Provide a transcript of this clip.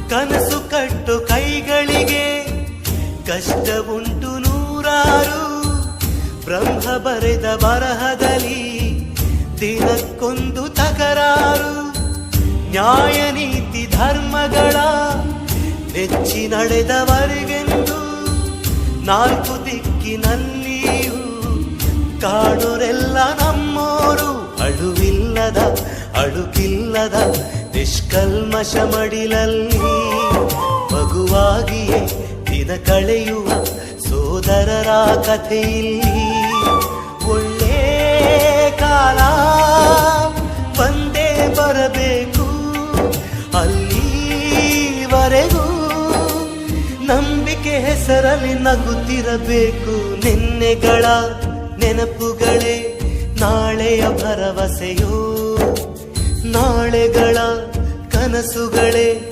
ಕನಸು ಕಟ್ಟು ಕೈಗಳಿಗೆ ಕಷ್ಟ ಉಂಟು ನೂರಾರು. ಬ್ರಹ್ಮ ಬರೆದ ಬರಹದಲ್ಲಿ ದಿನಕ್ಕೊಂದು ತಕರಾರು. ನ್ಯಾಯ ನೀತಿ ಧರ್ಮಗಳ ನೆಚ್ಚಿ ನಡೆದವರಿಗೆಂದು ನಾಲ್ಕು ದಿಕ್ಕಿನಲ್ಲಿಯೂ ಕಾಣುರೆಲ್ಲ ನಮ್ಮೋರು. ಅಳುವಿಲ್ಲದ ಅಳುಕಿಲ್ಲದ ನಿಷ್ಕಲ್ಮಶ ಮಡಿಲಲ್ಲಿ ಮಗುವಾಗಿಯೇ ದಿನ ಕಳೆಯುವ ಸೋದರರ ಕಥೆಯಲ್ಲಿ ಒಳ್ಳೆ ಕಾಲ ಬಂದೇ ಬರಬೇಕು. ಅಲ್ಲಿವರೆಗೂ ನಂಬಿಕೆ ಹೆಸರಲ್ಲಿ ನಗುತ್ತಿರಬೇಕು. ನಿನ್ನೆಗಳ ನೆನಪುಗಳೇ ನಾಳೆಯ ಭರವಸೆಯೋ, ನಾಳೆಗಳ ಕನಸುಗಳೇ